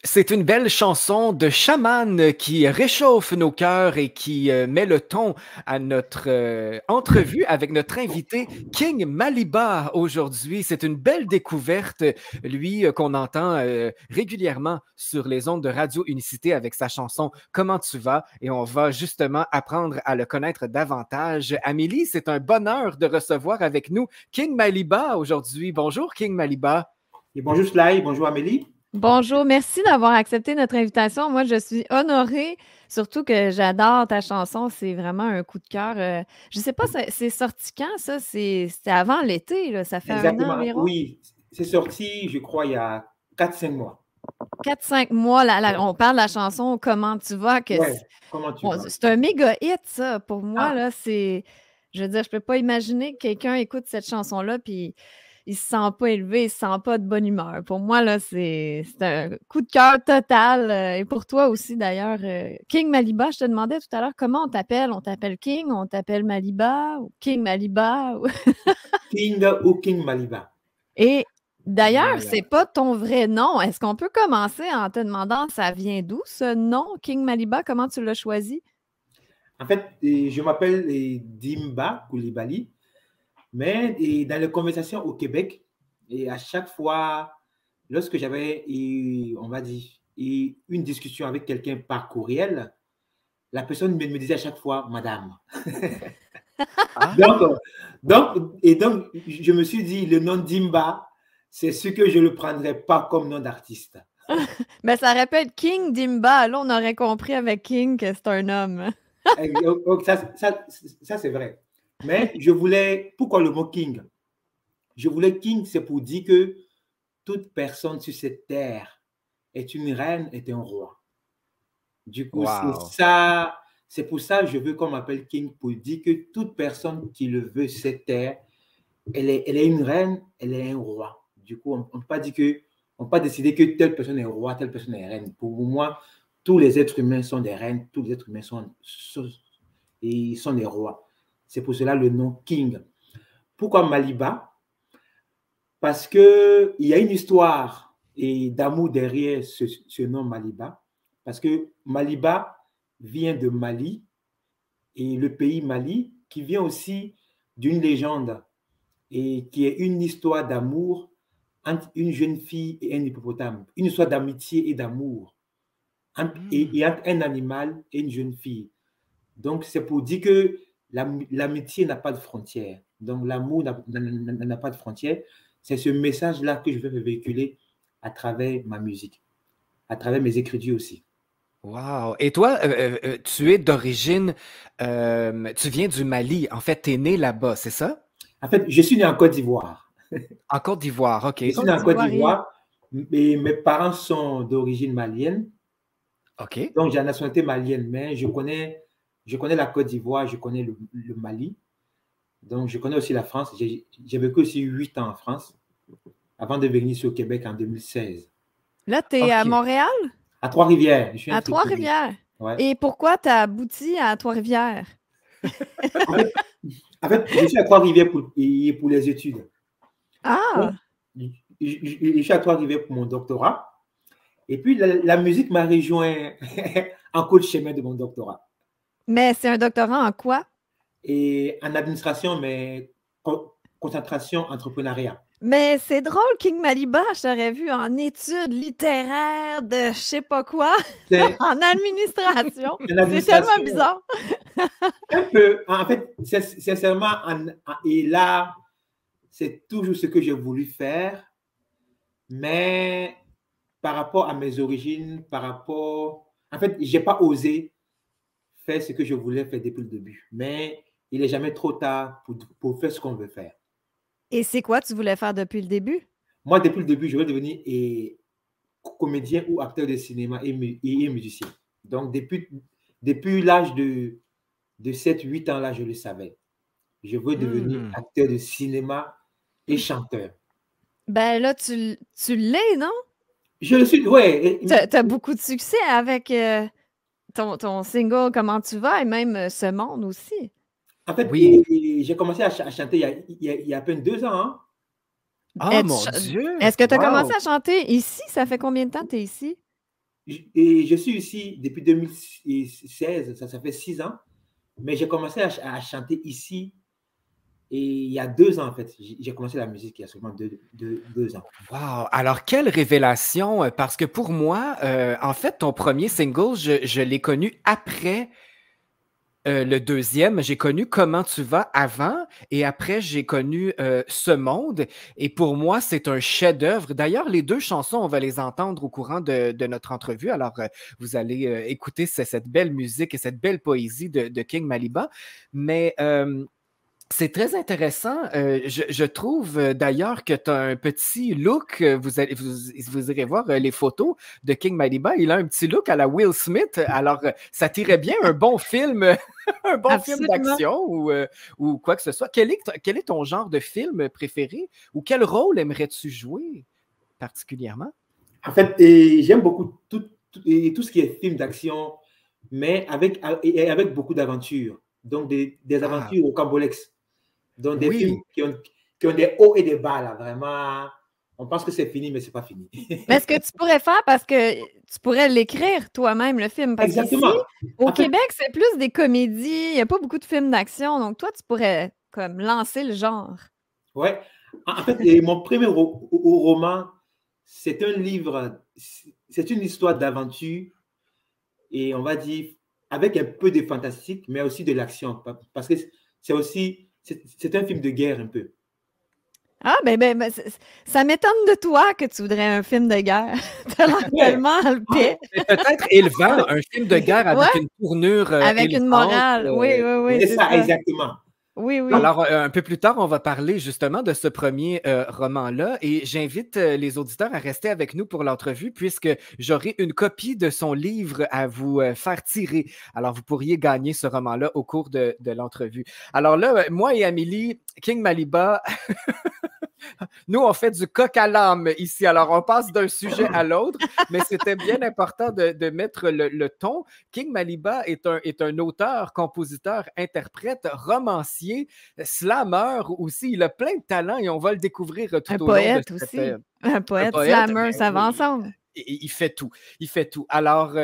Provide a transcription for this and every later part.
C'est une belle chanson de chaman qui réchauffe nos cœurs et qui met le ton à notre entrevue avec notre invité King Maliba aujourd'hui. C'est une belle découverte, lui qu'on entend régulièrement sur les ondes de Radio Unicité avec sa chanson Comment tu vas? Et on va justement apprendre à le connaître davantage. Amélie, c'est un bonheur de recevoir avec nous King Maliba aujourd'hui. Bonjour King Maliba. Et bonjour Sly, bonjour Amélie. Bonjour, merci d'avoir accepté notre invitation. Moi, je suis honorée, surtout que j'adore ta chanson. C'est vraiment un coup de cœur. Je ne sais pas, c'est sorti quand, ça? C'était avant l'été, là. Ça fait Exactement, 1 an environ? oui, c'est sorti, je crois, il y a 4-5 mois. 4-5 mois, on parle de la chanson «Comment tu vas?» que Ouais, comment tu vas? c'est un méga hit, ça. Pour moi, Ah, là, je veux dire, je peux pas imaginer que quelqu'un écoute cette chanson-là puis il se sent pas élevé, il se sent pas de bonne humeur. Pour moi, là, c'est un coup de cœur total. Et pour toi aussi, d'ailleurs. King Maliba, je te demandais tout à l'heure comment on t'appelle. On t'appelle King, on t'appelle Maliba ou King Maliba? King ou King Maliba. Et d'ailleurs, Voilà. c'est pas ton vrai nom. Est-ce qu'on peut commencer en te demandant ça vient d'où ce nom, King Maliba? Comment tu l'as choisi? En fait, je m'appelle Dimba Koulibaly, mais dans les conversations au Québec, et à chaque fois, lorsque j'avais, on va dire, une discussion avec quelqu'un par courriel, la personne me disait à chaque fois, Madame. Ah. Donc, je me suis dit, le nom Dimba, c'est ce que je ne le prendrais pas comme nom d'artiste. Mais ça aurait pu être King Dimba. Là, on aurait compris avec King que c'est un homme. Ça c'est vrai. Mais je voulais, pourquoi le mot King? Je voulais King, c'est pour dire que toute personne sur cette terre est une reine, est un roi. Du coup, Wow. c'est pour ça que je veux qu'on m'appelle King, pour dire que toute personne qui le veut, cette terre, elle est une reine, elle est un roi. Du coup, on ne peut pas dire que, on peut pas décider que telle personne est roi, telle personne est reine. Pour moi, tous les êtres humains sont des reines, tous les êtres humains sont des rois. C'est pour cela le nom King. Pourquoi Maliba? Parce qu'il y a une histoire d'amour derrière ce nom Maliba. Parce que Maliba vient de Mali, et le pays Mali, qui vient aussi d'une légende et qui est une histoire d'amour entre une jeune fille et un hippopotame, une histoire d'amitié et d'amour et entre un animal et une jeune fille. Donc, c'est pour dire que l'amitié n'a pas de frontières. Donc, l'amour n'a pas de frontières. C'est ce message-là que je veux véhiculer à travers ma musique, à travers mes écritures aussi. Wow. Et toi, tu es d'origine, tu viens du Mali. En fait, tu es né là-bas, c'est ça? En fait, je suis né en Côte d'Ivoire. En Côte d'Ivoire, OK. Je suis né en Côte d'Ivoire, et mes parents sont d'origine malienne. OK. Donc, j'ai la nationalité malienne, mais je connais la Côte d'Ivoire, je connais le Mali. Donc, je connais aussi la France. J'ai vécu aussi 8 ans en France avant de venir sur Québec en 2016. Là, tu es à Montréal? À Trois-Rivières. À Trois-Rivières. Ouais. Et pourquoi tu as abouti à Trois-Rivières? En fait, je suis à Trois-Rivières pour les études. Ah! Donc, je suis à Trois-Rivières pour mon doctorat. Et puis, la musique m'a rejoint en cours de chemin de mon doctorat. Mais c'est un doctorat en quoi? Et en administration, mais concentration entrepreneuriat. Mais c'est drôle, King Maliba, je t'aurais vu en études littéraires de je sais pas quoi, en administration. C'est tellement bizarre. Un peu. En fait, sincèrement, et là, c'est toujours ce que j'ai voulu faire, mais par rapport à mes origines, en fait, je n'ai pas osé faire ce que je voulais faire depuis le début. Mais il n'est jamais trop tard pour faire ce qu'on veut faire. Et c'est quoi tu voulais faire depuis le début? Moi, depuis le début, je voulais devenir comédien ou acteur de cinéma et musicien. Donc, depuis l'âge de 7-8 ans, là, je le savais. Je veux devenir acteur de cinéma et chanteur. Ben là, tu l'es, non? Je le suis, ouais. Tu as beaucoup de succès avec ton single Comment tu vas et même Ce monde aussi. En fait, oui. J'ai commencé à chanter il y a à peine 2 ans. Hein. Oh mon Dieu! Est-ce que tu as commencé à chanter ici? Ça fait combien de temps que tu es ici? et je suis ici depuis 2016, ça fait 6 ans, mais j'ai commencé à chanter ici et il y a 2 ans, en fait. J'ai commencé la musique il y a seulement 2 ans. Wow! Alors, quelle révélation! Parce que pour moi, en fait, ton premier single, je l'ai connu après le deuxième. J'ai connu Comment tu vas avant et après, j'ai connu Ce monde. Et pour moi, c'est un chef-d'œuvre. D'ailleurs, les 2 chansons, on va les entendre au courant de notre entrevue. Alors, vous allez écouter cette belle musique et cette belle poésie de King Maliba. Mais c'est très intéressant. Je trouve d'ailleurs que tu as un petit look. Vous irez voir les photos de King Maliba. Il a un petit look à la Will Smith. Alors, ça t'irait bien un bon film, un bon film Absolument. d'action ou quoi que ce soit. Quel est ton genre de film préféré ou quel rôle aimerais-tu jouer particulièrement? En fait, j'aime beaucoup tout ce qui est film d'action, mais avec beaucoup d'aventures. Donc, des Ah, aventures au Cambolex. Donc, des films oui. qui ont des hauts et des bas, là, vraiment. On pense que c'est fini, mais c'est pas fini. Mais ce que tu pourrais faire, parce que tu pourrais l'écrire toi-même, le film. Parce qu'ici, Exactement. au En fait, Québec, c'est plus des comédies. Il n'y a pas beaucoup de films d'action. Donc, toi, tu pourrais comme lancer le genre. ouais. En fait, mon premier roman, c'est un livre, c'est une histoire d'aventure et on va dire avec un peu de fantastique, mais aussi de l'action. Parce que c'est un film de guerre un peu. Ah, ça m'étonne de toi que tu voudrais un film de guerre. T'as l'air Ouais. tellement le paix. C'est peut-être élevant, un film de guerre avec Ouais. une tournure Avec une élevante. morale. Oui, oui, oui, C'est c'est ça, ça. exactement. Oui, oui. Alors, un peu plus tard, on va parler justement de ce premier roman-là et j'invite les auditeurs à rester avec nous pour l'entrevue puisque j'aurai une copie de son livre à vous faire tirer. Alors, vous pourriez gagner ce roman-là au cours de l'entrevue. Alors là, moi et Amélie, King Maliba, nous, on fait du coq à l'âme ici. Alors, on passe d'un sujet à l'autre, mais c'était bien important de mettre le ton. King Maliba est un auteur, compositeur, interprète, romancier, slammer aussi. Il a plein de talents et on va le découvrir tout Un au long de poète cette... aussi. Un poète poète, slammer, ben ça va oui. ensemble. Il fait tout. Il fait tout. Alors,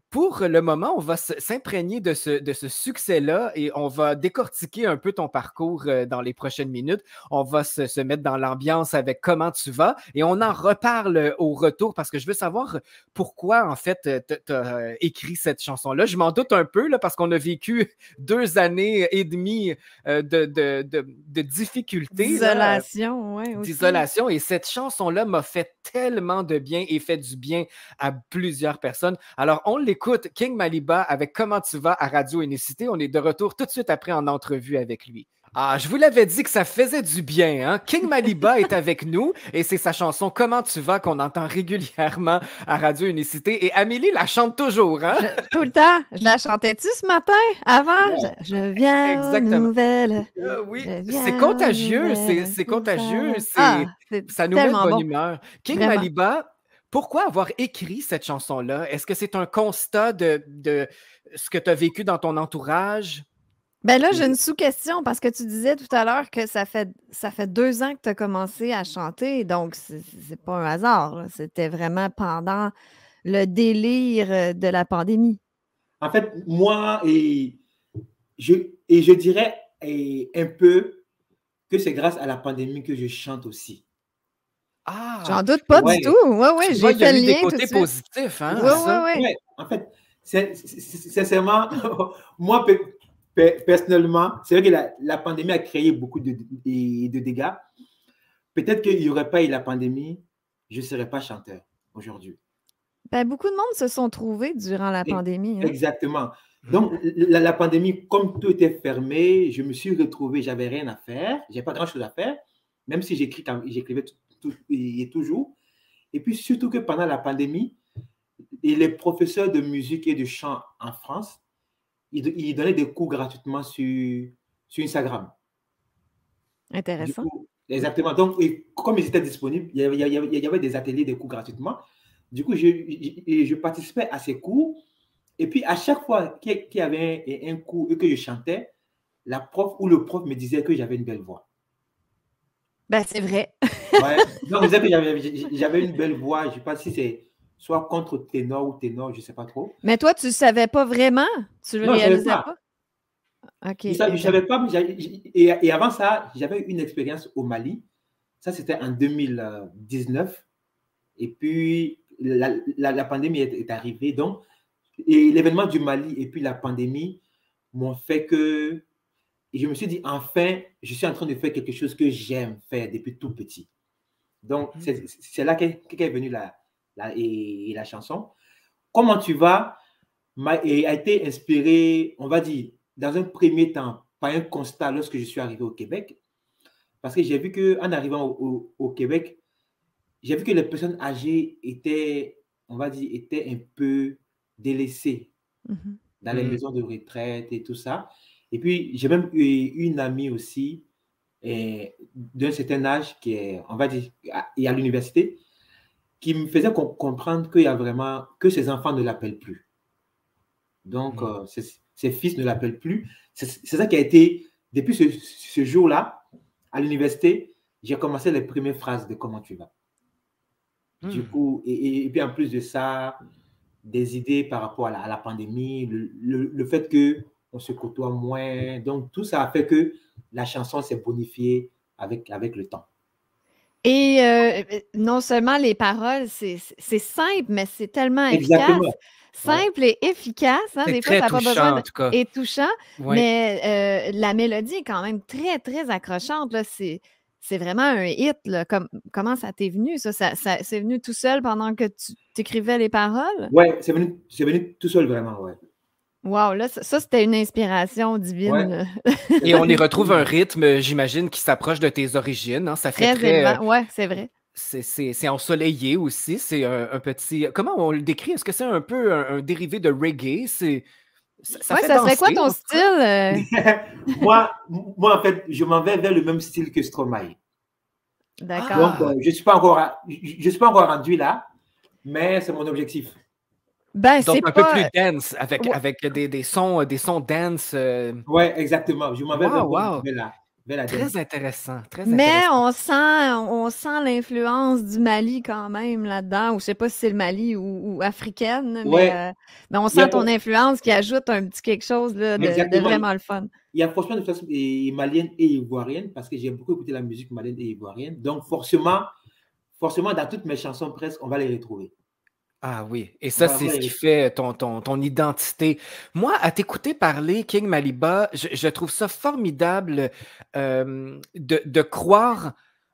pour le moment, on va s'imprégner de ce succès-là et on va décortiquer un peu ton parcours dans les prochaines minutes. On va se mettre dans l'ambiance avec comment tu vas et on en reparle au retour parce que je veux savoir pourquoi, en fait, tu as écrit cette chanson-là. Je m'en doute un peu là, parce qu'on a vécu 2 années et demie de difficultés. D'isolation, oui. D'isolation. Et cette chanson-là m'a fait tellement de bien et fait du bien à plusieurs personnes. Alors, on l'écoute, King Maliba, avec Comment tu vas à Radio Unicité. On est de retour tout de suite après en entrevue avec lui. Ah, je vous l'avais dit que ça faisait du bien, hein? King Maliba est avec nous et c'est sa chanson Comment tu vas qu'on entend régulièrement à Radio Unicité. Et Amélie la chante toujours, hein? Tout le temps. Je la chantais-tu ce matin? Avant? Ouais. Je viens Exactement. aux nouvelles. Oui, Je viens c'est contagieux, aux nouvelles. c'est contagieux, Ah, c'est ça nous met de tellement bonne bon. humeur. King Vraiment. Maliba, pourquoi avoir écrit cette chanson-là? Est-ce que c'est un constat de ce que tu as vécu dans ton entourage? Ben là, j'ai une sous-question parce que tu disais tout à l'heure que ça fait 2 ans que tu as commencé à chanter, donc c'est pas un hasard, là. C'était vraiment pendant le délire de la pandémie. En fait, moi, je dirais un peu que c'est grâce à la pandémie que je chante aussi. Ah, J'en doute pas Ouais. du tout. Oui, oui, tu vois, j'ai il y a fait eu le des lien tout de côtés suite. positifs, hein, Oui, à ça. oui, oui. Ouais, en fait, sincèrement, moi, personnellement, c'est vrai que la pandémie a créé beaucoup de dégâts. Peut-être qu'il n'y aurait pas eu la pandémie, je ne serais pas chanteur aujourd'hui. Ben, beaucoup de monde se sont trouvés durant la pandémie, hein. Exactement. Donc, la pandémie, comme tout était fermé, je me suis retrouvé, j'avais rien à faire, j'ai pas grand-chose à faire, même si j'écrivais et toujours. Et puis, surtout que pendant la pandémie, et les professeurs de musique et de chant en France, ils donnaient des cours gratuitement sur Instagram. Du Intéressant. coup, exactement. Donc, comme ils étaient disponibles, il y avait des ateliers, des cours gratuitement. Du coup, je participais à ces cours. Et puis, à chaque fois qu'il y avait un cours et que je chantais, la prof ou le prof me disait que j'avais une belle voix. Ben, c'est vrai. Ouais. Donc, je disais que j'avais une belle voix. Je ne sais pas si c'est soit contre ténor ou ténor, je ne sais pas trop. Mais toi, tu ne savais pas vraiment? Tu le Non, je ne savais réalisais pas. pas? OK. Je ne savais pas, mais et avant ça, j'avais une expérience au Mali. Ça, c'était en 2019. Et puis, la pandémie est arrivée. Donc, et l'événement du Mali et puis la pandémie m'ont fait que et je me suis dit, enfin, je suis en train de faire quelque chose que j'aime faire depuis tout petit. Donc, c'est là qu'est venue la chanson. Comment tu vas a été inspiré, on va dire, dans un premier temps, par un constat lorsque je suis arrivé au Québec. Parce que j'ai vu qu'en arrivant au Québec, j'ai vu que les personnes âgées étaient, on va dire, étaient un peu délaissées dans les maisons de retraite et tout ça. Et puis, j'ai même eu une amie aussi d'un certain âge qui est, on va dire, à l'université, qui me faisait comprendre qu'il y a vraiment, que ses enfants ne l'appellent plus. Donc, ses fils ne l'appellent plus. C'est ça qui a été, depuis ce jour-là, à l'université, j'ai commencé les premières phrases de comment tu vas. Du coup, et puis en plus de ça, des idées par rapport à la pandémie, le fait qu'on se côtoie moins. Donc, tout ça a fait que la chanson s'est bonifiée avec le temps. Et non seulement les paroles, c'est simple, mais c'est tellement Exactement. efficace. Simple et efficace. Hein? Des fois, ça n'a pas besoin et touchant. Ouais. Mais la mélodie est quand même très, très accrochante. C'est vraiment un hit. Là. Comment ça t'est venu, ça? C'est venu tout seul pendant que tu écrivais les paroles? Oui, c'est venu tout seul, vraiment, ouais. Wow, là, ça c'était une inspiration divine. Ouais. Et on y retrouve un rythme, j'imagine, qui s'approche de tes origines. Hein? Ça fait très oui, c'est vrai. C'est ensoleillé aussi. C'est un petit... Comment on le décrit? Est-ce que c'est un peu un dérivé de reggae? Ça serait quoi ton style? moi, en fait, je m'en vais vers le même style que Stromae. D'accord. Donc, je ne suis pas encore rendu là, mais c'est mon objectif. Ben, donc, un peu plus dance, avec des sons dance. Oui, exactement. Je m'en vais vers la très dance. intéressant. Mais on sent l'influence du Mali quand même là-dedans. Ou je ne sais pas si c'est le Mali ou africaine, mais on sent ton influence qui ajoute un petit quelque chose là, de vraiment le fun. Il y a forcément une façon malienne et ivoirienne parce que j'ai beaucoup écouté la musique malienne et ivoirienne. Donc, forcément, dans toutes mes chansons presque, on va les retrouver. Ah oui, et ça, c'est ce qui fait ton identité. Moi, à t'écouter parler, King Maliba, je trouve ça formidable de croire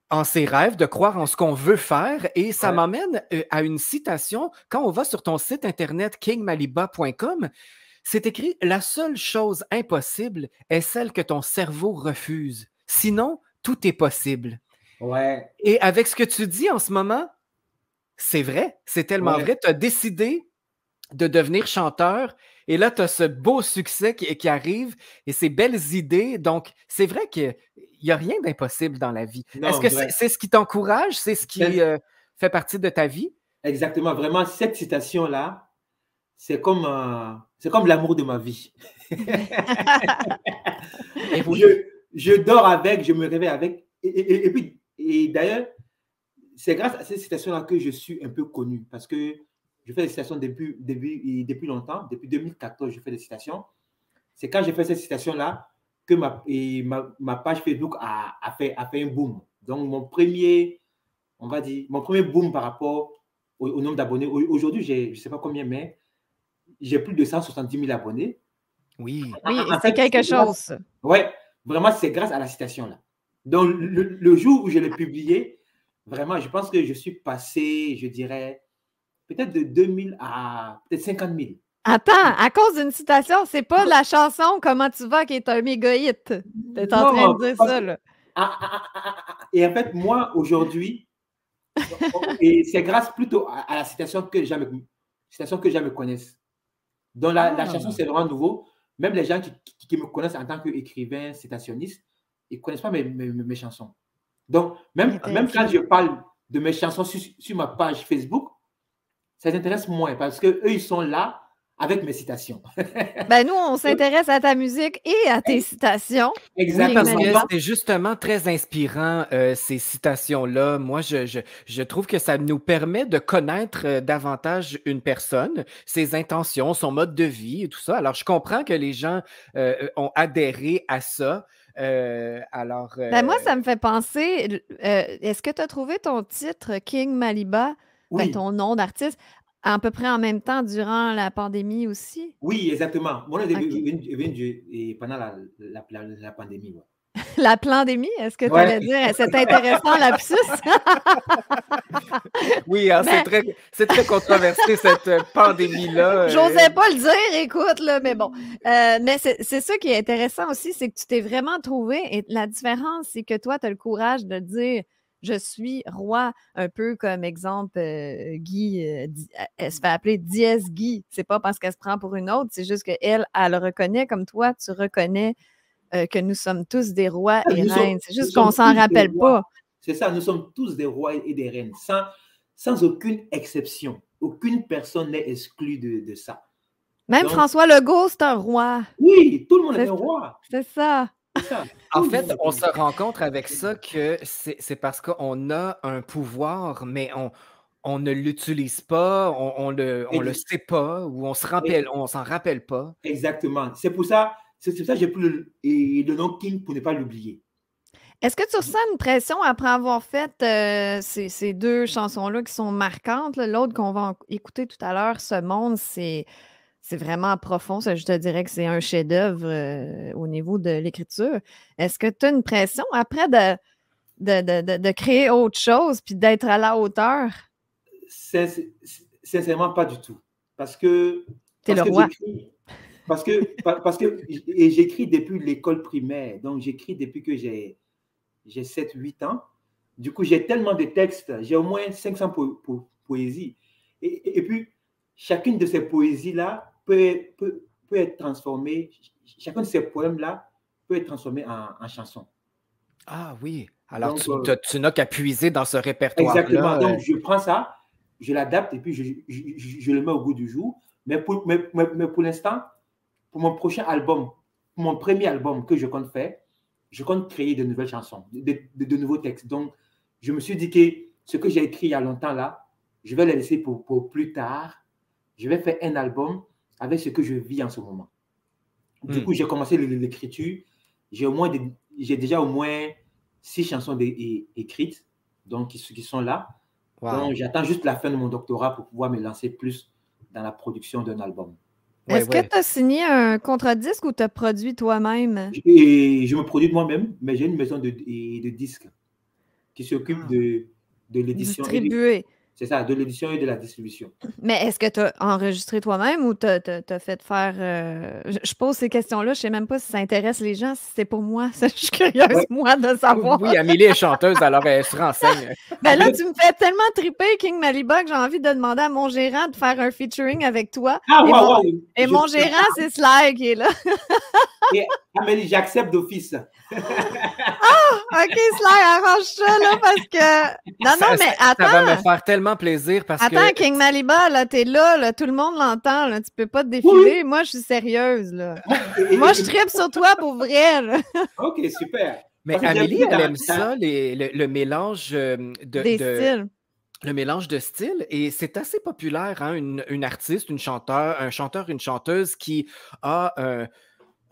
en ses rêves, de croire en ce qu'on veut faire, et ça m'emmène à une citation. Quand on va sur ton site internet kingmaliba.com, c'est écrit « La seule chose impossible est celle que ton cerveau refuse. Sinon, tout est possible. » Ouais. Et avec ce que tu dis en ce moment, c'est vrai, c'est tellement vrai. Tu as décidé de devenir chanteur et là, tu as ce beau succès qui arrive et ces belles idées. Donc, c'est vrai qu'il n'y a rien d'impossible dans la vie. Est-ce que c'est ce qui t'encourage? C'est ce qui fait partie de ta vie? Exactement. Vraiment, cette citation-là, c'est comme l'amour de ma vie. je dors avec, je me réveille avec. Et d'ailleurs, c'est grâce à cette citation-là que je suis un peu connu parce que je fais des citations depuis longtemps. Depuis 2014, je fais des citations. C'est quand j'ai fait cette citation-là que ma page Facebook a fait un boom. Donc, mon premier boom par rapport au nombre d'abonnés. Aujourd'hui, je ne sais pas combien, mais j'ai plus de 170 000 abonnés. Oui, c'est quelque chose. Oui, vraiment, c'est grâce à la citation-là. Donc, le jour où je l'ai publié, vraiment, je pense que je suis passé, je dirais, peut-être de 2000 à peut-être 50 000. Attends, à cause d'une citation, c'est pas la chanson « Comment tu vas » qui est un méga hit. Tu es en train de dire ça, là. Et en fait, moi, aujourd'hui, et c'est grâce plutôt à la citation que les gens me connaissent. Donc, la chanson, c'est vraiment nouveau. Même les gens qui me connaissent en tant qu'écrivain, citationniste, ils ne connaissent pas mes chansons. Donc, même quand je parle de mes chansons sur ma page Facebook, ça les intéresse moins parce qu'eux, ils sont là avec mes citations. Ben, nous, on s'intéresse à ta musique et à tes citations. Parce que Exactement. c'est justement très inspirant, ces citations-là. Moi, je trouve que ça nous permet de connaître davantage une personne, ses intentions, son mode de vie et tout ça. Alors, je comprends que les gens ont adhéré à ça. Ben, moi, ça me fait penser, est-ce que tu as trouvé ton titre King Maliba, ben, Oui, ton nom d'artiste, à peu près en même temps durant la pandémie aussi? oui, exactement. Mon nom est OK. venu pendant la pandémie. Ouais. La pandémie, est-ce que tu Ouais. allais dire, c'est intéressant, lapsus? Oui, hein, Ben, c'est très controversé, cette pandémie-là. j'osais pas le dire, écoute, là, mais bon. Mais c'est ça qui est intéressant aussi, c'est que tu t'es vraiment trouvé. Et la différence, c'est que toi, tu as le courage de dire je suis roi, un peu comme exemple Guy, elle se fait appeler Dièse Guy. C'est pas parce qu'elle se prend pour une autre, c'est juste qu'elle, elle le reconnaît comme toi, tu reconnais que nous sommes tous des rois et reines. C'est juste qu'on s'en rappelle pas. C'est ça, nous sommes tous des rois et des reines, sans aucune exception. Aucune personne n'est exclue de ça. Même Donc, François Legault, c'est un roi. oui, tout le monde est C'est un roi. c'est ça. C'est ça. En Tout le fait, monde est on un se roi. rencontre avec ça que c'est parce qu'on a un pouvoir, mais on ne l'utilise pas, on le Ex- sait pas, ou on s'en rappelle pas. Exactement. C'est pour ça que j'ai pris le nom King pour ne pas l'oublier. Est-ce que tu ressens une pression après avoir fait ces deux chansons-là qui sont marquantes? Là? L'autre qu'on va écouter tout à l'heure, Ce monde, c'est vraiment profond. Ça, je te dirais que c'est un chef-d'œuvre au niveau de l'écriture. Est-ce que tu as une pression après de créer autre chose puis d'être à la hauteur? Sincèrement, pas du tout. Parce que, T'es le parce que roi. j'écris. Et j'écris depuis l'école primaire. Donc, j'écris depuis que j'ai 7-8 ans. Du coup, j'ai tellement de textes. J'ai au moins 500 poésies. Et puis, chacune de ces poésies-là peut être transformée. Chacun de ces poèmes-là peut être transformé en chanson. Ah oui. Alors, Donc, tu n'as qu'à puiser dans ce exactement. répertoire-là. Donc, je prends ça, je l'adapte et puis je le mets au goût du jour. Mais pour l'instant, pour mon prochain album, pour mon premier album que je compte faire, je compte créer de nouvelles chansons, de nouveaux textes. Donc, je me suis dit que ce que j'ai écrit il y a longtemps là, je vais le laisser pour plus tard. Je vais faire un album avec ce que je vis en ce moment. Du coup, j'ai commencé l'écriture. J'ai déjà au moins 6 chansons écrites, donc qui sont là. Wow. Donc, j'attends juste la fin de mon doctorat pour pouvoir me lancer plus dans la production d'un album. Est-ce que tu as signé un contrat de disque ou tu as produit toi-même? Et je me produis moi-même, mais j'ai une maison de disques qui s'occupe de l'édition. Distribué. C'est ça, de l'édition et de la distribution. Mais est-ce que tu as enregistré toi-même ou tu as fait faire. Je pose ces questions-là, je ne sais même pas si ça intéresse les gens, si c'est pour moi. Je suis curieuse, moi, de savoir. Oui, Amélie est chanteuse, alors elle se renseigne. Ben là, tu me fais tellement triper, King Maliba, que j'ai envie de demander à mon gérant de faire un featuring avec toi. Ah, wow, et mon gérant, c'est Sly qui est là. Et Amélie, j'accepte d'office. OK, Sly, arrange ça, là, parce que... Non, mais attends. Ça va me faire tellement plaisir parce que... Attends, King Maliba, là, t'es là, tout le monde l'entend, là, tu peux pas te défiler. Oui. Moi, je suis sérieuse, là. Moi, je tripe sur toi pour vrai, là. OK, super. Mais Amélie, elle aime ça, le mélange des styles. Le mélange de styles, et c'est assez populaire, hein, une artiste, un chanteur, une chanteuse qui a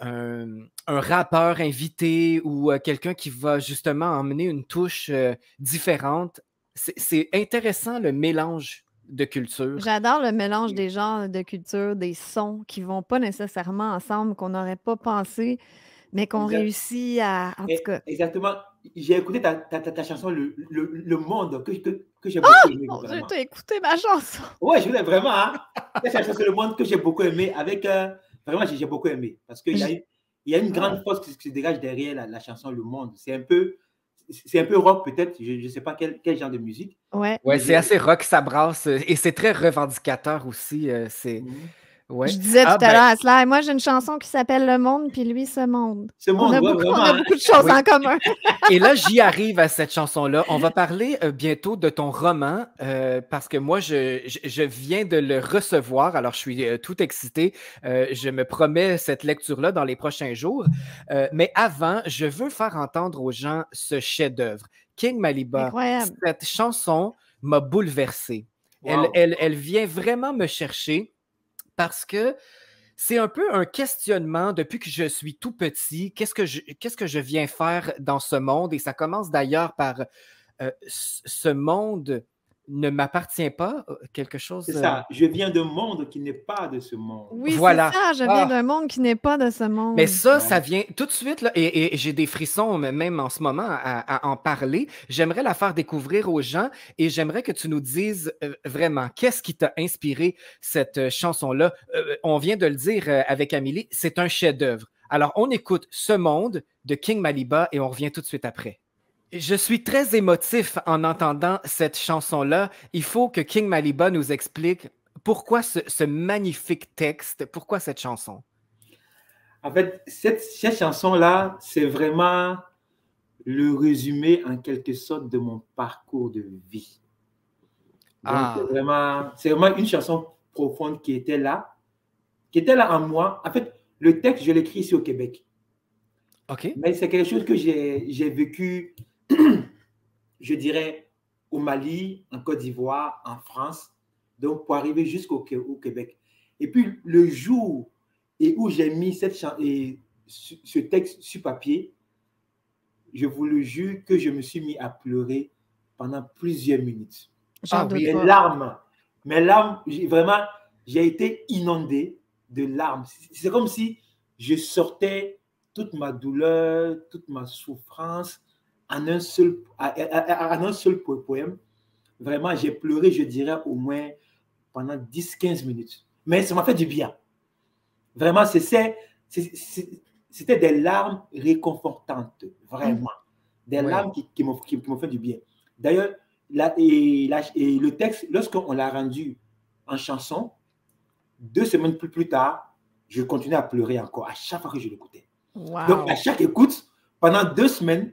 un rappeur invité ou quelqu'un qui va justement emmener une touche différente. C'est intéressant, le mélange de culture. J'adore le mélange des genres de culture, des sons qui vont pas nécessairement ensemble, qu'on n'aurait pas pensé, mais qu'on réussit à... En tout cas. Exactement. J'ai écouté ta chanson Le Monde, que j'ai beaucoup aimé. Oh, j'ai écouté ma chanson. Ouais, je voulais vraiment. Hein? C'est la chanson Le Monde que j'ai beaucoup aimé. Vraiment, j'ai beaucoup aimé. Parce qu'il y a une grande force qui se dégage derrière la chanson Le Monde. C'est un peu rock, peut-être. Je ne sais pas quel genre de musique. Ouais, c'est assez rock, ça brasse. Et c'est très revendicateur aussi. Ouais. Je disais tout Ah, à ben, l'heure à Sly, moi j'ai une chanson qui s'appelle Le Monde, puis lui, Ce Monde. Ce monde, ouais, On vraiment. a beaucoup de choses oui. en commun. Et là, j'y arrive à cette chanson-là. On va parler bientôt de ton roman parce que moi, je viens de le recevoir. Alors, je suis tout excité. Je me promets cette lecture-là dans les prochains jours. Mais avant, je veux faire entendre aux gens ce chef-d'œuvre. King Maliba, Incroyable. cette chanson m'a bouleversé. Wow. Elle vient vraiment me chercher parce que c'est un peu un questionnement depuis que je suis tout petit. Qu'est-ce que je viens faire dans ce monde? Et ça commence d'ailleurs par ce monde ne m'appartient pas, quelque chose. C'est ça. Je viens d'un monde qui n'est pas de ce monde. Oui, c'est Voilà. ça, je viens Ah, d'un monde qui n'est pas de ce mais monde. ça, Ouais. ça vient tout de suite, là, et j'ai des frissons même en ce moment à en parler. J'aimerais la faire découvrir aux gens et j'aimerais que tu nous dises vraiment qu'est-ce qui t'a inspiré cette chanson-là. On vient de le dire avec Amélie, c'est un chef-d'œuvre. Alors, on écoute Ce Monde de King Maliba et on revient tout de suite après. Je suis très émotif en entendant cette chanson-là. Il faut que King Maliba nous explique pourquoi ce magnifique texte, pourquoi cette chanson. En fait, cette chanson-là, c'est vraiment le résumé en quelque sorte de mon parcours de vie. Donc, Ah, c'est vraiment une chanson profonde qui était là en moi. En fait, le texte, je l'écris ici au Québec. OK. Mais c'est quelque chose que j'ai vécu, je dirais, au Mali, en Côte d'Ivoire, en France, donc pour arriver jusqu'au Québec. Et puis, le jour où j'ai mis ce texte sur papier, je vous le jure que je me suis mis à pleurer pendant plusieurs minutes. J'en doute Mes pas. larmes, vraiment, j'ai été inondé de larmes. C'est comme si je sortais toute ma douleur, toute ma souffrance en un seul poème. Vraiment, j'ai pleuré, je dirais, au moins pendant 10-15 minutes. Mais ça m'a fait du bien. Vraiment, c'était des larmes réconfortantes, vraiment. Des Ouais. larmes qui m'ont fait du bien. D'ailleurs, le texte, lorsqu'on l'a rendu en chanson, 2 semaines plus tard, je continuais à pleurer encore à chaque fois que je l'écoutais. Wow. Donc, à chaque écoute, pendant 2 semaines,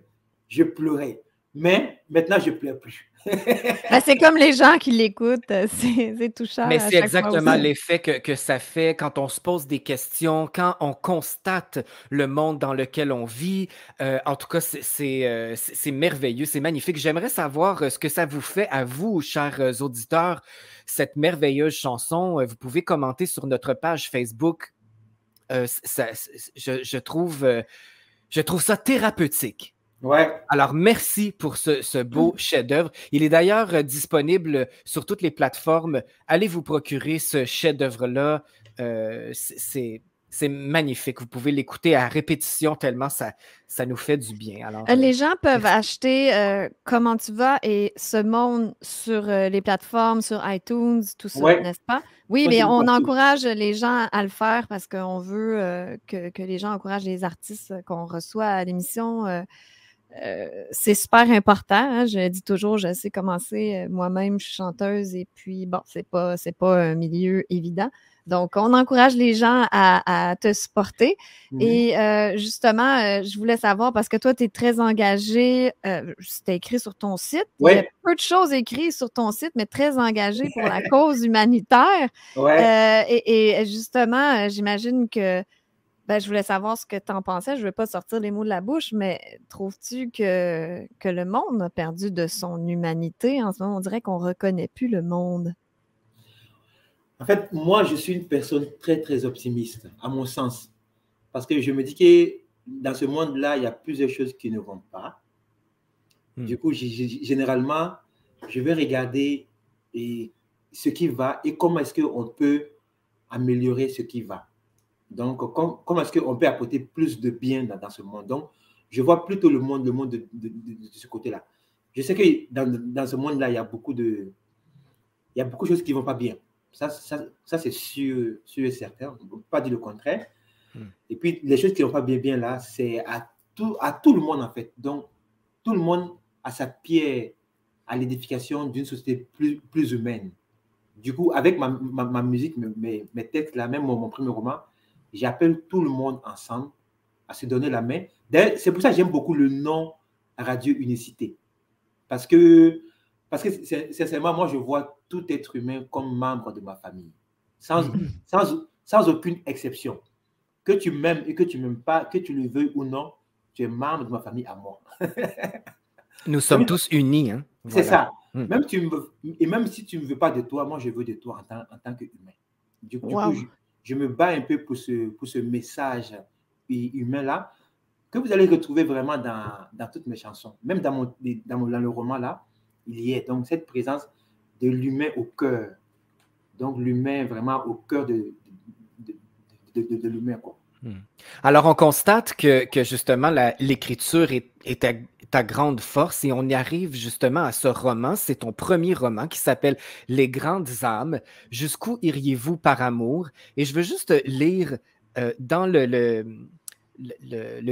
je pleurais. Mais maintenant, je ne pleure plus. Ben, c'est comme les gens qui l'écoutent, c'est touchant Mais à c'est chaque fois exactement aussi. l'effet que ça fait quand on se pose des questions, quand on constate le monde dans lequel on vit. En tout cas, c'est merveilleux, c'est magnifique. J'aimerais savoir ce que ça vous fait à vous, chers auditeurs, cette merveilleuse chanson. Vous pouvez commenter sur notre page Facebook. Je trouve ça thérapeutique. Ouais. Alors, merci pour ce beau chef-d'œuvre. Il est d'ailleurs disponible sur toutes les plateformes. Allez vous procurer ce chef-d'œuvre-là. C'est magnifique. Vous pouvez l'écouter à répétition tellement ça nous fait du bien. Alors, Les gens peuvent merci. acheter Comment tu vas et Ce Monde sur les plateformes, sur iTunes, tout ça, Ouais. n'est-ce pas? Oui, mais on encourage les gens à le faire parce qu'on veut que les gens encouragent les artistes qu'on reçoit à l'émission. C'est super important. Hein. Je dis toujours, je sais commencer. Moi-même, je suis chanteuse et puis, bon, c'est pas un milieu évident. Donc, on encourage les gens à te supporter. Et justement, je voulais savoir, parce que toi, tu es très engagé, c'était écrit sur ton site. Ouais. Il y a peu de choses écrites sur ton site, mais très engagé pour la cause humanitaire. Ouais. Et justement, j'imagine que ben, je voulais savoir ce que tu en pensais. Je ne veux pas sortir les mots de la bouche, mais trouves-tu que le monde a perdu de son humanité? En ce moment, on dirait qu'on ne reconnaît plus le monde. En fait, moi, je suis une personne très, très optimiste, à mon sens. Parce que je me dis que dans ce monde-là, il y a plusieurs choses qui ne vont pas. Du coup, généralement, je vais regarder ce qui va et comment est-ce qu'on peut améliorer ce qui va. Donc, comment est-ce qu'on peut apporter plus de bien dans ce monde? Donc, je vois plutôt le monde de ce côté-là. Je sais que dans ce monde-là, il y a beaucoup de choses qui ne vont pas bien. Ça c'est sûr et certain. On ne peut pas dire le contraire. Et puis, les choses qui ne vont pas bien là, c'est à tout le monde, en fait. Donc, tout le monde a sa pierre à l'édification d'une société plus humaine. Du coup, avec ma musique, mes textes, là, même mon premier roman, j'appelle tout le monde ensemble à se donner la main. C'est pour ça que j'aime beaucoup le nom Radio Unicité. Parce que sincèrement, moi, je vois tout être humain comme membre de ma famille, sans aucune exception. Que tu m'aimes et que tu m'aimes pas, que tu le veuilles ou non, tu es membre de ma famille à moi. Nous sommes tous unis. Hein? C'est Voilà. ça. Même si tu ne me veux pas de toi, moi, je veux de toi en tant qu'humain. Du coup, je me bats un peu pour ce message humain-là, que vous allez retrouver vraiment dans toutes mes chansons. Même dans le roman-là, il y est. Donc, cette présence de l'humain au cœur. Donc, l'humain vraiment au cœur de l'humain, quoi. Alors, on constate que justement, l'écriture est ta grande force et on y arrive justement à ce roman. C'est ton premier roman qui s'appelle Les grandes âmes. Jusqu'où iriez-vous par amour? Et je veux juste lire dans le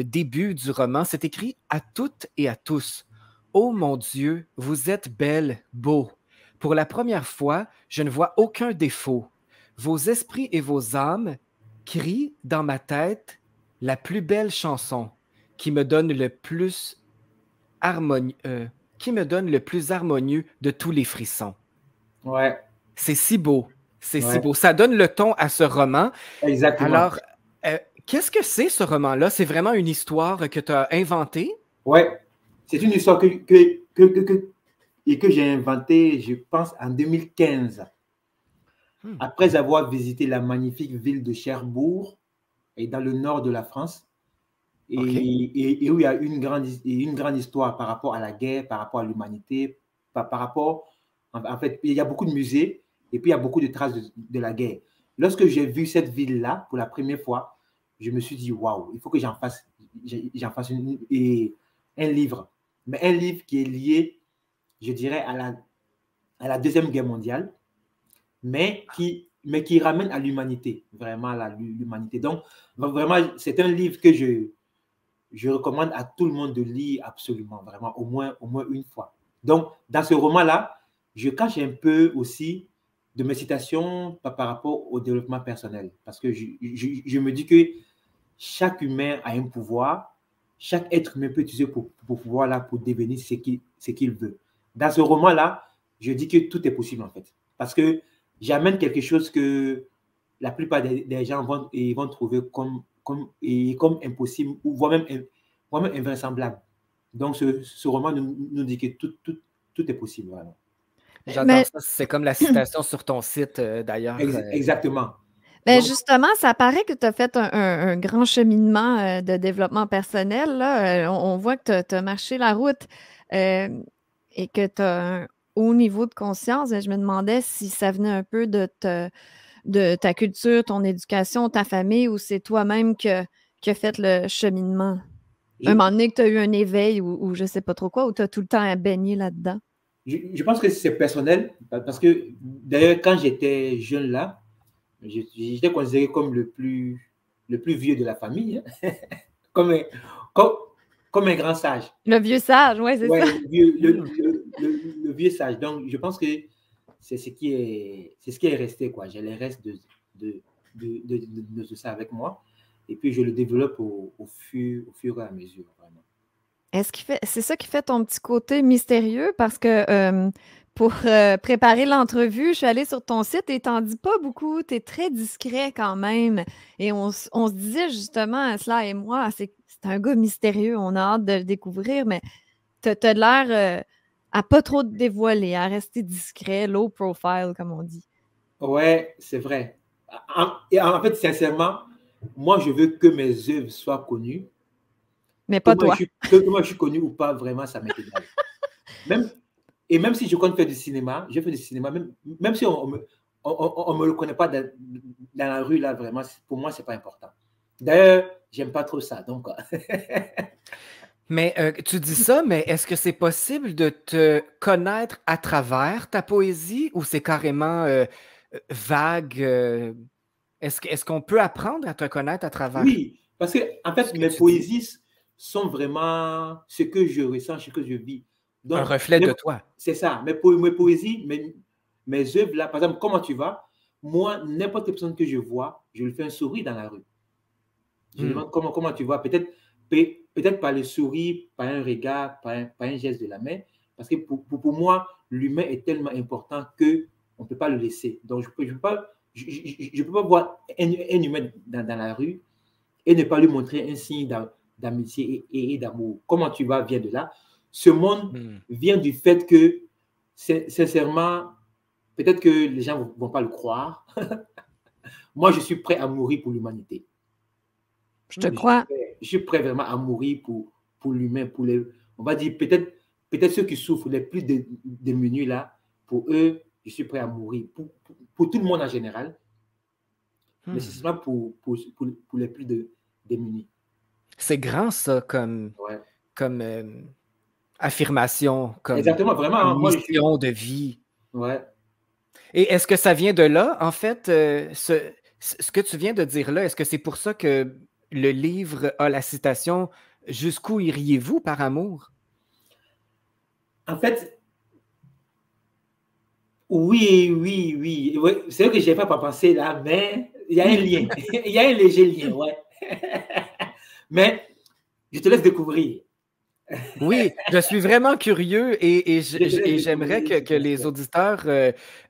début du roman, c'est écrit « À toutes et à tous. Ô mon Dieu, vous êtes belles, beaux. Pour la première fois, je ne vois aucun défaut. Vos esprits et vos âmes crient dans ma tête la plus belle chanson qui me donne le plus harmonieux de tous les frissons. » Ouais. C'est si beau. C'est si beau. Ça donne le ton à ce roman. Exactement. Alors, qu'est-ce que c'est ce roman-là? C'est vraiment une histoire que tu as inventée? Ouais. C'est une histoire que j'ai inventée, je pense, en 2015. Après avoir visité la magnifique ville de Cherbourg, et dans le nord de la France, et où il y a une grande histoire par rapport à la guerre, par rapport à l'humanité, par rapport, en fait, il y a beaucoup de musées, et puis il y a beaucoup de traces de la guerre. Lorsque j'ai vu cette ville-là pour la première fois, je me suis dit, waouh, il faut que j'en fasse un livre. Mais un livre qui est lié, je dirais, à la Deuxième Guerre mondiale, mais qui ramène à l'humanité, vraiment à l'humanité. Donc, vraiment, c'est un livre que je recommande à tout le monde de lire absolument, vraiment, au moins une fois. Donc, dans ce roman-là, je cache un peu aussi de mes citations par rapport au développement personnel, parce que je me dis que chaque humain a un pouvoir, chaque être humain peut utiliser pour pouvoir là, pour devenir ce qu'il veut. Dans ce roman-là, je dis que tout est possible en fait, parce que j'amène quelque chose que la plupart des gens vont trouver comme impossible ou voire même invraisemblable. Donc, ce roman nous dit que tout est possible. Voilà. J'adore ça. C'est comme la citation sur ton site, d'ailleurs. Exactement. Ben justement, ça paraît que tu as fait un grand cheminement de développement personnel. Là. On voit que tu as marché la route et que tu as un haut niveau de conscience. Et je me demandais si ça venait un peu de ta culture, ton éducation, ta famille, ou c'est toi-même qui a fait le cheminement. Un moment donné que tu as eu un éveil ou je ne sais pas trop quoi, ou tu as tout le temps à baigner là-dedans. Je pense que c'est personnel parce que d'ailleurs, quand j'étais jeune là, j'étais considéré comme le plus vieux de la famille, hein? comme un grand sage. Le vieux sage, oui, c'est ça. Le vieux sage. Donc, je pense que c'est ce qui est resté, quoi. J'ai les restes de ça avec moi. Et puis, je le développe au fur et à mesure, vraiment. C'est ça qui fait ton petit côté mystérieux parce que pour préparer l'entrevue, je suis allée sur ton site et t'en dis pas beaucoup. Tu es très discret quand même. Et on se disait justement, Sly et moi, c'est un gars mystérieux. On a hâte de le découvrir, mais tu as l'air à pas trop te dévoiler, à rester discret, low profile, comme on dit. Ouais, c'est vrai. En fait, sincèrement, moi, je veux que mes œuvres soient connues. Mais pas toi. Que moi, je suis connu ou pas, vraiment, ça m'est égal. Même si je compte faire du cinéma, je fais du cinéma, même si on me le connaît pas dans la rue, là, vraiment, pour moi, c'est pas important. D'ailleurs, j'aime pas trop ça, donc... Mais tu dis ça, mais est-ce que c'est possible de te connaître à travers ta poésie ou c'est carrément vague? Est-ce qu'on peut apprendre à te connaître à travers? Oui, parce que en fait, mes poésies sont vraiment ce que je ressens, ce que je vis. Donc, un reflet de toi. C'est ça. Mes poésies mes œuvres là, par exemple, comment tu vas? Moi, n'importe quelle personne que je vois, je lui fais un sourire dans la rue. Je lui demande comment tu vas. Peut-être par le sourire, par un regard, par un geste de la main. Parce que pour moi, l'humain est tellement important qu'on ne peut pas le laisser. Donc, je ne peux pas voir un humain dans la rue et ne pas lui montrer un signe d'amitié et d'amour. Comment tu vas vient de là. Ce monde vient du fait que, sincèrement, peut-être que les gens ne vont pas le croire. Moi, je suis prêt à mourir pour l'humanité. Je te crois. Je suis prêt vraiment à mourir pour l'humain, on va dire peut-être ceux qui souffrent les plus démunis là, pour eux, je suis prêt à mourir. Pour tout le monde en général, mais c'est seulement pour les plus démunis. C'est grand ça comme affirmation, comme exactement, vraiment, mission de vie. Ouais. Et est-ce que ça vient de là, en fait, ce que tu viens de dire là, est-ce que c'est pour ça que le livre a la citation « Jusqu'où iriez-vous par amour » ? En fait, oui. C'est vrai que je n'ai pas pensé là, mais il y a un lien. Il y a un léger lien, ouais. Mais je te laisse découvrir. Oui, je suis vraiment curieux et j'aimerais que les auditeurs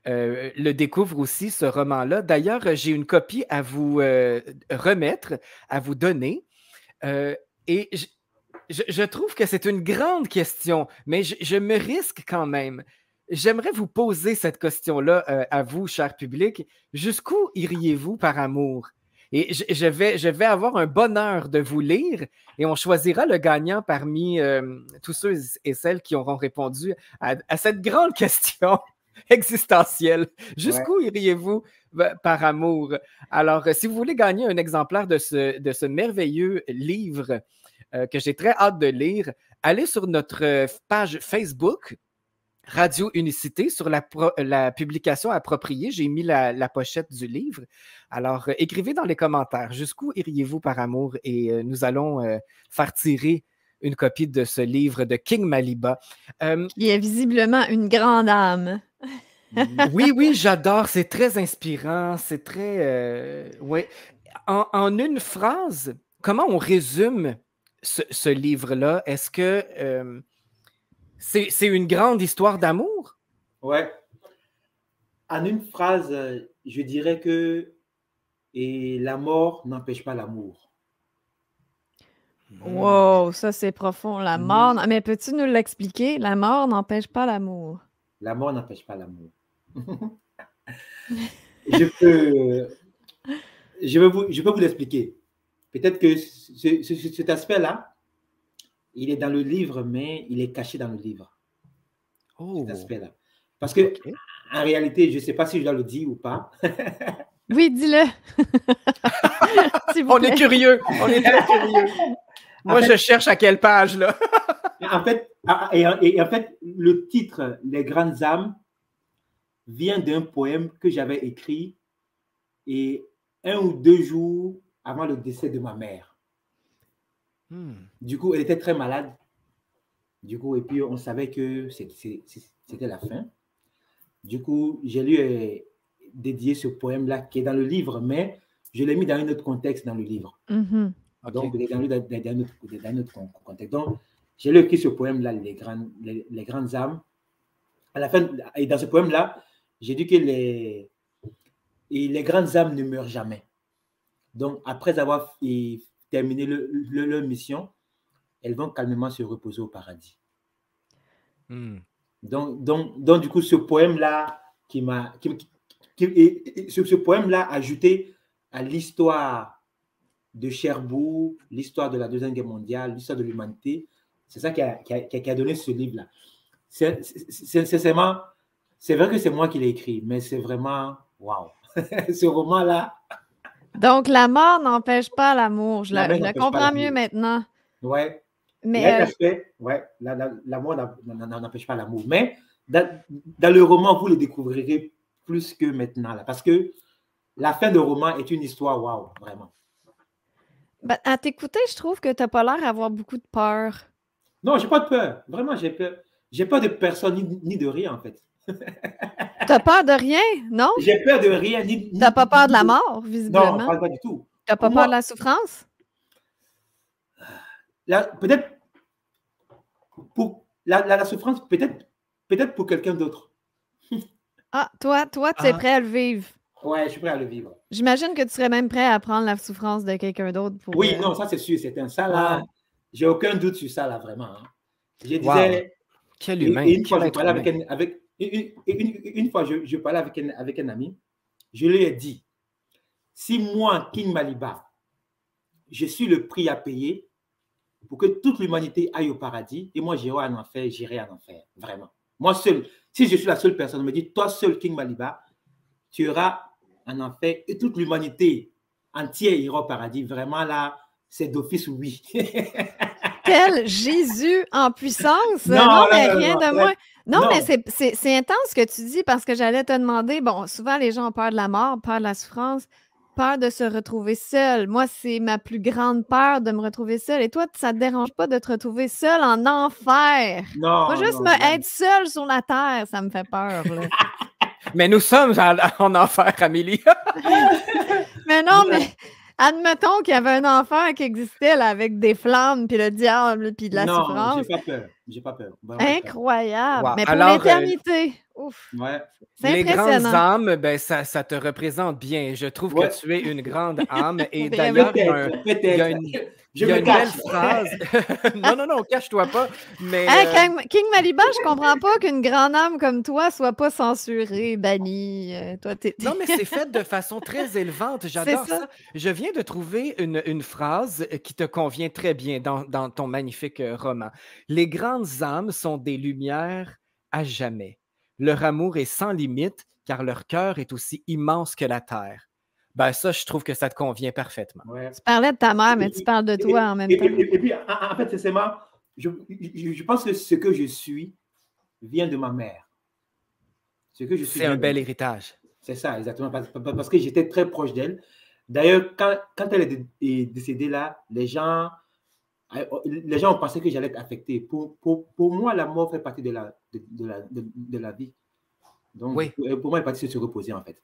le découvrent aussi, ce roman-là. D'ailleurs, j'ai une copie à vous remettre, à vous donner. Et je trouve que c'est une grande question, mais je me risque quand même. J'aimerais vous poser cette question-là à vous, cher public. Jusqu'où iriez-vous par amour? Et je vais avoir un bonheur de vous lire et on choisira le gagnant parmi tous ceux et celles qui auront répondu à cette grande question existentielle. Jusqu'où iriez-vous par amour? Alors, si vous voulez gagner un exemplaire de ce merveilleux livre que j'ai très hâte de lire, allez sur notre page Facebook, Radio Unicité, sur la publication appropriée. J'ai mis la pochette du livre. Alors, écrivez dans les commentaires jusqu'où iriez-vous par amour et nous allons faire tirer une copie de ce livre de King Maliba. Qui est visiblement une grande âme. Oui, j'adore. C'est très inspirant. C'est très... ouais. En une phrase, comment on résume ce livre-là? Est-ce que... c'est une grande histoire d'amour? Ouais. En une phrase, je dirais que la mort n'empêche pas l'amour. Wow, ça c'est profond. La mort, mais peux-tu nous l'expliquer? La mort n'empêche pas l'amour. La mort n'empêche pas l'amour. je peux vous l'expliquer. Peut-être que cet aspect-là, il est dans le livre, mais il est caché dans le livre. Cet aspect-là. Parce que, en réalité, je ne sais pas si je dois le dire ou pas. Oui, dis-le. On est curieux. On est très curieux. Moi, je cherche à quelle page, là. En fait, le titre « Les grandes âmes » vient d'un poème que j'avais écrit et 1 ou 2 jours avant le décès de ma mère. Du coup, elle était très malade. Du coup, et puis on savait que c'était la fin. Du coup, je lui ai dédié ce poème-là qui est dans le livre, mais je l'ai mis dans un autre contexte dans le livre. Donc, dans un autre contexte. Donc, j'ai écrit ce poème-là, les grandes âmes. À la fin, et dans ce poème-là, j'ai dit que les grandes âmes ne meurent jamais. Donc, après avoir terminé leur mission, elles vont calmement se reposer au paradis. Donc, du coup, ce poème-là ce poème-là ajouté à l'histoire de Cherbourg, l'histoire de la Deuxième Guerre mondiale, l'histoire de l'humanité, c'est ça qui a donné ce livre-là. C'est vrai que c'est moi qui l'ai écrit, mais c'est vraiment waouh. Ce roman-là. Donc, la mort n'empêche pas l'amour. Je le comprends mieux maintenant. Ouais. Mais la mort n'empêche pas l'amour. Mais dans le roman, vous le découvrirez plus que maintenant. Là, parce que la fin de roman est une histoire waouh, vraiment. Ben, à t'écouter, je trouve que tu n'as pas l'air d'avoir beaucoup de peur. Non, j'ai pas de peur. Vraiment, j'ai peur. J'ai peur de personne ni de rien, en fait. T'as peur de rien, non? J'ai peur de rien. T'as pas peur de la mort, visiblement? Non, pas du tout. T'as pas peur de la souffrance? Peut-être pour la souffrance, peut-être pour quelqu'un d'autre. Ah, toi, tu es prêt à le vivre. Ouais, je suis prêt à le vivre. J'imagine que tu serais même prêt à prendre la souffrance de quelqu'un d'autre pour. Oui, non, ça c'est sûr, c'est un ça là. Wow. J'ai aucun doute sur ça là, vraiment. Hein. Je disais. Wow. Quel humain. Et une fois, je parlais une fois, je parlais avec un ami. Je lui ai dit, si moi, King Maliba, je suis le prix à payer pour que toute l'humanité aille au paradis, et moi j'irai en enfer, vraiment. Moi seul, si je suis la seule personne, on me dit, toi seul, King Maliba, tu iras en enfer et toute l'humanité entière ira au paradis. Vraiment là, c'est d'office oui. Tel Jésus en puissance. Non, mais rien de moins. Non, mais c'est intense ce que tu dis parce que j'allais te demander, bon, souvent les gens ont peur de la mort, peur de la souffrance, peur de se retrouver seul. Moi, c'est ma plus grande peur de me retrouver seule. Et toi, ça ne te dérange pas de te retrouver seul en enfer? Non. Moi, juste être seule sur la terre, ça me fait peur. Là. Mais nous sommes en enfer, Amélie. Mais non, mais admettons qu'il y avait un enfer qui existait là, avec des flammes, puis le diable, puis de la souffrance. Non, j'ai pas peur. Incroyable. Wow. Mais pour l'éternité, ouf. Ouais. C'est les impressionnant. grandes âmes, ben, ça te représente bien. Je trouve que tu es une grande âme. Et Ben d'ailleurs, il y a une belle phrase. non, cache-toi pas. Mais, King Maliba, je comprends pas qu'une grande âme comme toi soit pas censurée, bannie. Non, mais c'est fait de façon très élevante. J'adore ça. Je viens de trouver une phrase qui te convient très bien dans ton magnifique roman. Les grandes âmes sont des lumières à jamais. Leur amour est sans limite, car leur cœur est aussi immense que la terre. Ben ça, je trouve que ça te convient parfaitement. Ouais. Tu parlais de ta mère, mais tu parles de toi en même temps. Et puis, en fait, sincèrement, je pense que ce que je suis vient de ma mère. C'est un bel héritage. C'est ça, exactement, parce que j'étais très proche d'elle. D'ailleurs, quand elle est décédée là, les gens ont pensé que j'allais être affecté. Pour moi, la mort fait partie de la vie. Donc, oui. Pour moi, elle est partie de se reposer, en fait.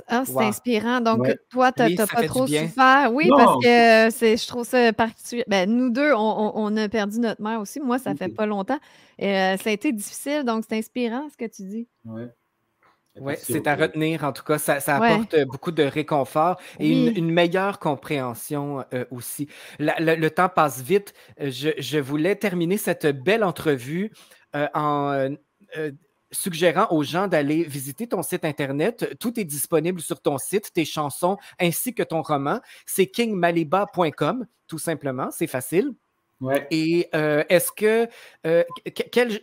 Ah, c'est inspirant. Donc, toi, tu n'as pas trop souffert. Oui, non. Parce que je trouve ça particulier. Ben, nous deux, on a perdu notre mère aussi. Moi, ça fait pas longtemps. Ça a été difficile, donc c'est inspirant ce que tu dis. Oui, c'est à retenir. En tout cas, ça apporte beaucoup de réconfort et une meilleure compréhension aussi. Le temps passe vite. Je voulais terminer cette belle entrevue en suggérant aux gens d'aller visiter ton site Internet. Tout est disponible sur ton site, tes chansons ainsi que ton roman. C'est kingmaliba.com, tout simplement. C'est facile. Ouais. Et est-ce que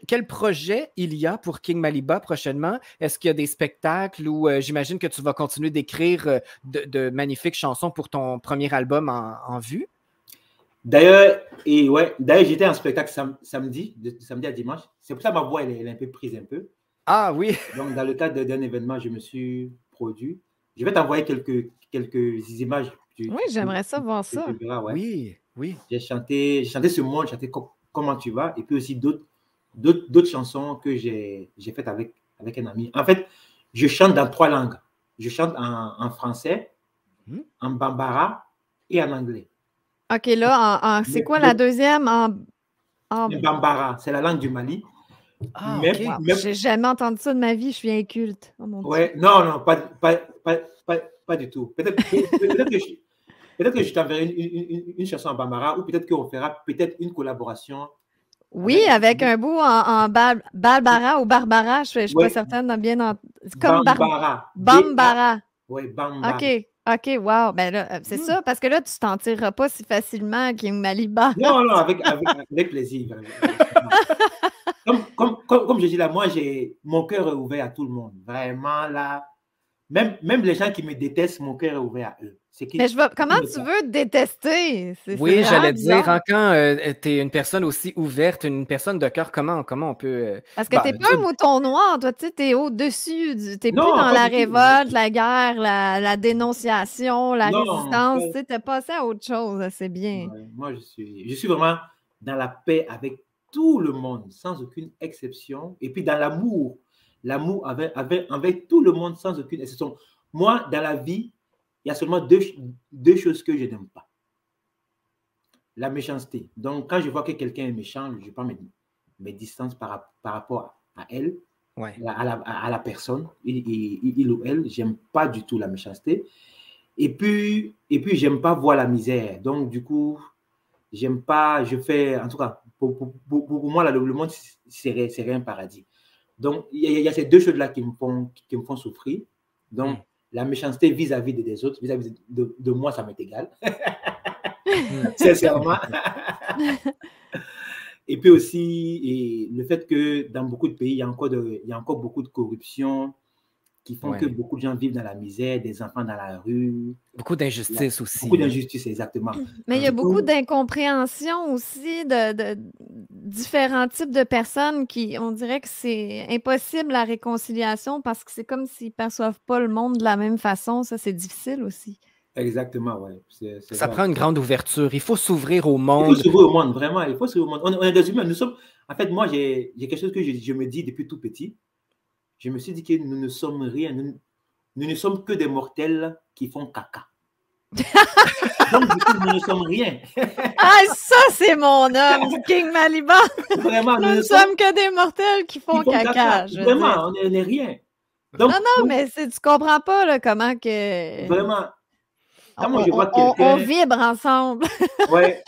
quel projet il y a pour King Maliba prochainement? Est-ce qu'il y a des spectacles ou j'imagine que tu vas continuer d'écrire de magnifiques chansons pour ton premier album en vue? D'ailleurs, j'étais en spectacle samedi à dimanche. C'est pour ça que ma voix elle est un peu prise un peu. Ah oui. Donc dans le cadre d'un événement, je me suis produit. Je vais t'envoyer quelques images. Oui, j'aimerais ça voir ça. Verras, ouais. Oui. J'ai chanté ce monde, j'ai chanté Comment tu vas, et puis aussi d'autres chansons que j'ai faites avec un ami. En fait, je chante dans 3 langues. Je chante en français, en bambara et en anglais. OK, là, c'est quoi la deuxième? En bambara, c'est la langue du Mali. Ah, j'ai jamais entendu ça de ma vie, je suis inculte. Oh, mon Dieu. Non, pas du tout. Peut-être que je t'enverrai une chanson en bambara ou peut-être qu'on fera une collaboration. Oui, avec un bout en Barbara ou Barbara, je ne suis pas certaine de bien comme Bambara. Bambara. Oui, Bambara. OK, wow. Ben là, c'est ça, parce que là, tu t'en tireras pas si facilement King Maliba. Non, avec plaisir. Comme je dis là, moi, mon cœur est ouvert à tout le monde. Vraiment, là, même les gens qui me détestent, mon cœur est ouvert à eux. Mais comment tu veux te détester? Oui, j'allais dire, quand tu es une personne aussi ouverte, une personne de cœur, comment on peut... Parce que tu n'es pas un mouton noir, toi, tu sais, tu es au-dessus, tu n'es plus dans la révolte, la guerre, la dénonciation, la résistance, tu sais, tu es passé à autre chose, c'est bien. Ouais, moi, je suis vraiment dans la paix avec tout le monde, sans aucune exception. Et puis dans l'amour, avec tout le monde, sans aucune exception. Moi, dans la vie, il y a seulement deux choses que je n'aime pas. La méchanceté. Donc, quand je vois que quelqu'un est méchant, je prends mes distances par rapport à elle, Ouais. à la personne, il ou elle. J'aime pas du tout la méchanceté. Et puis j'aime pas voir la misère. Donc, du coup, j'aime pas, je fais, en tout cas, pour moi, là, le monde, c'est un paradis. Donc, il y a ces deux choses-là qui me font souffrir. Donc, la méchanceté vis-à-vis des autres, vis-à-vis de moi, ça m'est égal. Sincèrement. Et puis aussi, le fait que dans beaucoup de pays, il y a encore beaucoup de corruption qui font que beaucoup de gens vivent dans la misère, des enfants dans la rue. Beaucoup d'injustice aussi. Beaucoup d'injustice, exactement. Mais il y a beaucoup d'incompréhension aussi de différents types de personnes qui, on dirait que c'est impossible la réconciliation parce que c'est comme s'ils ne perçoivent pas le monde de la même façon. Ça, c'est difficile aussi. Exactement, oui. Ça prend une grande ouverture. Il faut s'ouvrir au monde. Il faut s'ouvrir au monde, vraiment. Il faut s'ouvrir au monde. On est des humains. Nous sommes... En fait, moi, j'ai quelque chose que je me dis depuis tout petit. Je me suis dit que nous ne sommes rien. Nous ne sommes que des mortels qui font caca. Donc, du coup, nous ne sommes rien. Ah, ça, c'est mon homme, King Maliba. Vraiment, nous ne sommes que des mortels qui font caca. Vraiment, on n'est rien. Donc, non, mais tu comprends pas là, comment que... Vraiment. On vibre ensemble. Ouais.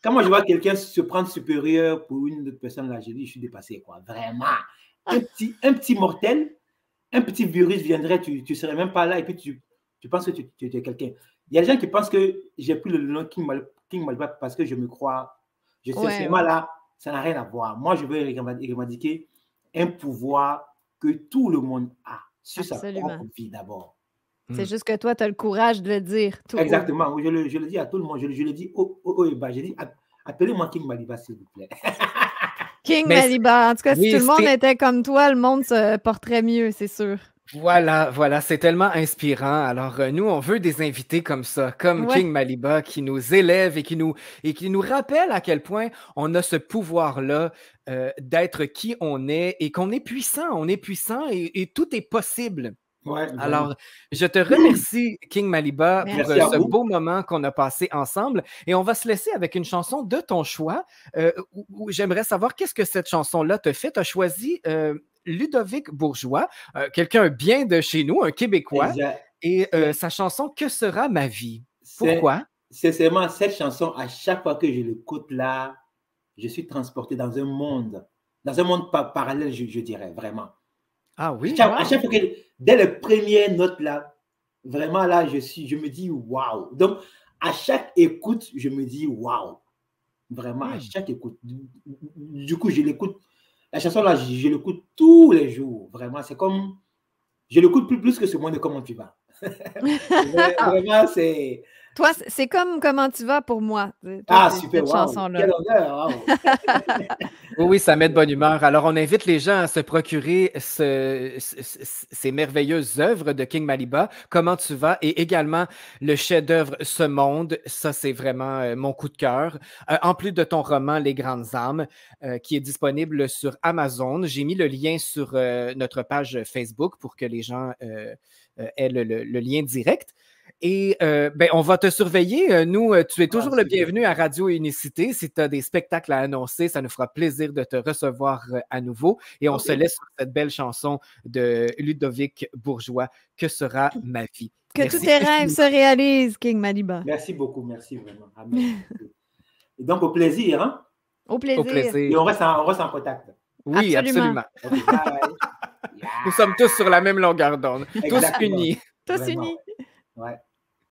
Quand moi je vois quelqu'un se prendre supérieur pour une autre personne, là, je dis, je suis dépassé, quoi. Vraiment. Un petit mortel, un petit virus viendrait, tu ne serais même pas là et puis tu penses que tu es quelqu'un. Il y a des gens qui pensent que j'ai pris le nom King Maliba parce que je me crois. Je sais seulement là, ça n'a rien à voir. Moi, je veux revendiquer un pouvoir que tout le monde a sur sa propre vie d'abord. C'est juste que toi, tu as le courage de le dire. Exactement. Je le dis à tout le monde. Je le dis au bas. Je dis, appelez-moi King Maliba, s'il vous plaît. King Maliba. En tout cas, si tout le monde était comme toi, le monde se porterait mieux, c'est sûr. Voilà, c'est tellement inspirant. Alors, nous, on veut des invités comme ça, comme King Maliba, qui nous élève et qui nous rappelle à quel point on a ce pouvoir-là d'être qui on est et qu'on est puissant. Et tout est possible. Ouais, alors, je te remercie, King Maliba, pour ce beau moment qu'on a passé ensemble. Et on va se laisser avec une chanson de ton choix. Où j'aimerais savoir qu'est-ce que cette chanson-là te fait. Tu as choisi Ludovic Bourgeois, quelqu'un bien de chez nous, un Québécois. Exact. Et sa chanson « Que sera ma vie ». Pourquoi? Sincèrement, cette chanson, à chaque fois que je l'écoute là, je suis transporté dans un monde parallèle, je dirais, vraiment. Ah oui? À chaque fois que, dès les premières notes là, vraiment là, je me dis waouh. Donc, à chaque écoute, je me dis waouh. Vraiment, à chaque écoute. Du coup, je l'écoute. La chanson là, je l'écoute tous les jours. Vraiment, c'est comme. Je l'écoute plus que ce monde de Comment tu vas. Vraiment, c'est. Toi, c'est comme Comment tu vas pour moi. Super, wow. Chanson-là. Quel honneur, wow. Oui, ça met de bonne humeur. Alors, on invite les gens à se procurer ces merveilleuses œuvres de King Maliba, Comment tu vas, et également le chef-d'œuvre Ce monde. Ça, c'est vraiment mon coup de cœur. En plus de ton roman Les Grandes âmes, qui est disponible sur Amazon. J'ai mis le lien sur notre page Facebook pour que les gens aient le lien direct. Et on va te surveiller. Nous, tu es toujours le bienvenu à Radio Unicité. Si tu as des spectacles à annoncer, ça nous fera plaisir de te recevoir à nouveau. Et on se laisse sur cette belle chanson de Ludovic Bourgeois, « Que sera ma vie ». Que tous tes rêves se réalisent, King Maliba. Merci beaucoup, merci vraiment. Amen. Et donc, au plaisir. Hein? Au plaisir. Et on reste en contact. Oui, absolument. Okay, bye. Nous sommes tous sur la même longueur d'onde. Tous unis. Tous unis. Ouais.